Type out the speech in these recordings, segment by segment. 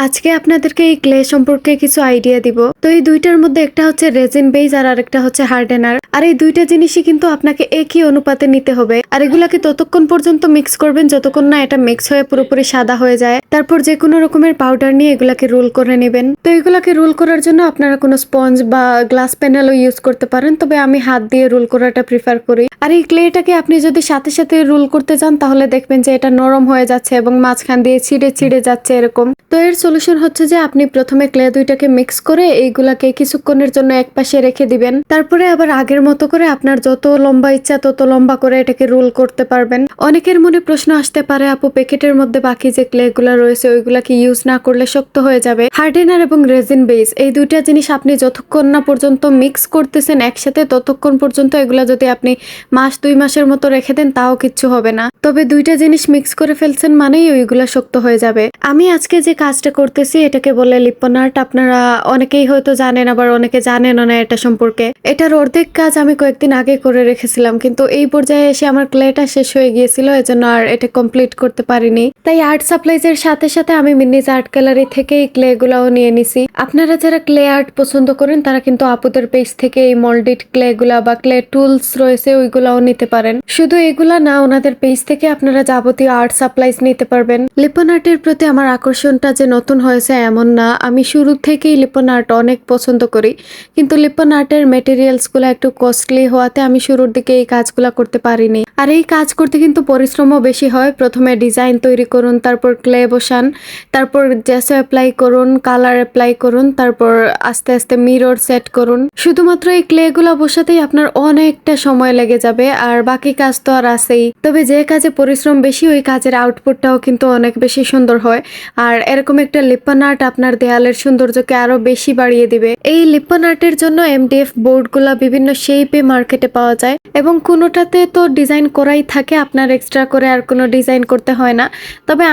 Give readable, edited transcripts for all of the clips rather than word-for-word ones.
আজকে আপনাদেরকে এই ক্লে সম্পর্কে কিছু আইডিয়া দিব। তো এই দুইটার মধ্যে একটা হচ্ছে রেজিন বেজ আর আরেকটা হচ্ছে হার্ডেনার। আর এই দুইটা জিনিসই কিন্তু আপনাকে একই অনুপাতে নিতে হবে। আর এগুলাকে ততক্ষণ পর্যন্ত মিক্স করবেন যতক্ষণ না এটা মিক্স হয়ে পুরোপুরি সাদা হয়ে যায়। তারপর যে কোনো রকমের পাউডার নিয়ে এগুলাকে রোল করে নেবেন। তো এগুলাকে রোল করার জন্য আপনারা কোনো স্পঞ্জ বা গ্লাস প্যানেলও ইউজ করতে পারেন, তবে আমি হাত দিয়ে রোল করাটা প্রিফার করি। আর এই ক্লেটাকে আপনি যদি সাথে সাথে রোল করতে যান তাহলে দেখবেন যে এটা নরম হয়ে যাচ্ছে এবং মাঝখান দিয়ে ছিঁড়ে ছিঁড়ে যাচ্ছে এরকম। তো এর সলিউশন হচ্ছে যে আপনি প্রথমে ক্লে দুইটাকে মিক্স করে এইগুলাকে কিছুক্ষণের জন্য এক পাশে রেখে দিবেন। তারপরে আবার আগের মতো করে আপনার যত লম্বা ইচ্ছা তত লম্বা করে এটাকে রোল করতে পারবেন। অনেকের মনে প্রশ্ন আসতে পারে, আপু প্যাকেটের মধ্যে বাকি যে ক্লে গুলা রয়েছে ওইগুলাকে ইউজ না করলে শক্ত হয়ে যাবে। হার্ডেনার এবং রেজিন বেস এই দুইটা জিনিস আপনি যতক্ষণ না পর্যন্ত মিক্স করতেছেন একসাথে ততক্ষণ পর্যন্ত এগুলা যদি আপনি মাস 2 মাসের মতো রেখে দেন তাও কিচ্ছু হবে না। তবে দুইটা জিনিস মিক্স করে ফেলছেন মানেই ওইগুলা শক্ত হয়ে যাবে। আমি আজকে যে কাজটা করতেছি এটাকে বলে লিপন আর্ট। আপনারা অনেকেই হয়তো জানেন, আবার অনেকে জানেনও না এটা সম্পর্কে। এটার অর্ধেক কাজ আমি কয়েকদিন আগে করে রেখেছিলাম, কিন্তু এই পর্যায়ে এসে আমার ক্লেটা শেষ হয়ে গিয়েছিল, এজন্য আর এটা কমপ্লিট করতে পারিনি। তাই আর্ট সাপ্লাইজের সাথে সাথে আমি মিনিজ আর্ট গ্যালারি থেকে এই ক্লে গুলাও নিয়ে নিছি। আপনারা যারা ক্লে আর্ট পছন্দ করেন তারা কিন্তু আপুদের পেজ থেকে এই মোল্ডেড ক্লে গুলা বা ক্লে টুলস রয়েছে ওইগুলাও নিতে পারেন। শুধু এগুলা না, ওনাদের পেজ থেকে আপনারা যাবতীয় আর্ট সাপ্লাইজ নিতে পারবেন। লিপন আর্টের প্রতি আমার আকর্ষণটা যে নতুন হয়েছে এমন না, আমি শুরু থেকেই লিপন আর্ট অনেক পছন্দ করি, কিন্তু লিপন আর্টের মেটেরিয়ালস গুলো একটু কস্টলি হওয়াতে আমি শুরুর দিকে এই কাজগুলা করতে পারিনি। আর এই কাজ করতে কিন্তু পরিশ্রমও বেশি হয়। প্রথমে ডিজাইন তৈরি করুন, তারপর ক্লে বসান, তারপর জেসো অ্যাপ্লাই করুন, কালার অ্যাপ্লাই করুন, তারপর আস্তে আস্তে মিরর সেট করুন। শুধুমাত্র এই ক্লে গুলা বসাতেই আপনার অনেকটা সময় লেগে যাবে, আর বাকি কাজ তো আর আছেই। তবে যে কাজে পরিশ্রম বেশি ওই কাজের আউটপুটটাও কিন্তু অনেক বেশি সুন্দর হয়। আর এরকম একটা লিপন আর্ট আপনার দেয়ালের সৌন্দর্যকে আরো বেশি বাড়িয়ে দিবে। এই লিপন আর্টের জন্য এমডিএফ বোর্ড গুলা বিভিন্ন শেপে মার্কেটে পাওয়া যায় এবং কোনোটাতে তো ডিজাইন করাই থাকে, আপনার এক্সট্রা করে আর কোনো ডিজাইন করতে হয় না। তবে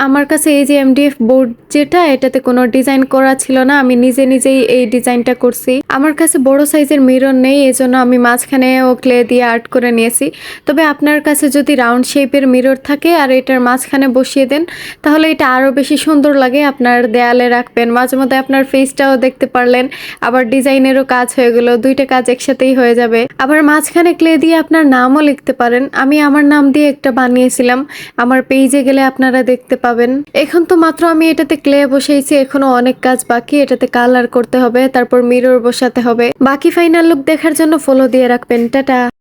আমার কাছে এই যে এমডিএফ বোর্ড যেটা, এটাতে কোনো ডিজাইন করা ছিল না, আমি নিজে নিজেই এই ডিজাইনটা করছি। আমার কাছে বড় সাইজের মিরর নেই, এজন্য আমি মাঝখানে ও ক্লে দিয়ে আর্ট করে নিয়েছি। তবে আপনার কাছে যদি রাউন্ড শেপের মিরর থাকে আর এটার মাঝখানে বসিয়ে দেন তাহলে এটা আরো বেশি সুন্দর লাগে। আপনার দেয়ালে রাখবেন, মাঝে মধ্যে আপনার ফেসটাও দেখতে পারলেন, আবার ডিজাইনেরও কাজ হয়ে গেল, দুইটা কাজ একসাথেই হয়ে যাবে। আবার মাঝখানে ক্লে দিয়ে আপনার নামও লিখতে পারেন। আমি আমার নাম দিয়ে একটা বানিয়েছিলাম, আমার পেজে গেলে আপনারা দেখতে পাবেন। এখন তো মাত্র আমি এটাতে ক্লে বসাইছি, এখনো অনেক কাজ বাকি। এটাতে কালার করতে হবে, তারপর মিরর বসাতে হবে। বাকি ফাইনাল লুক দেখার জন্য ফলো দিয়ে রাখবেন। টাটা।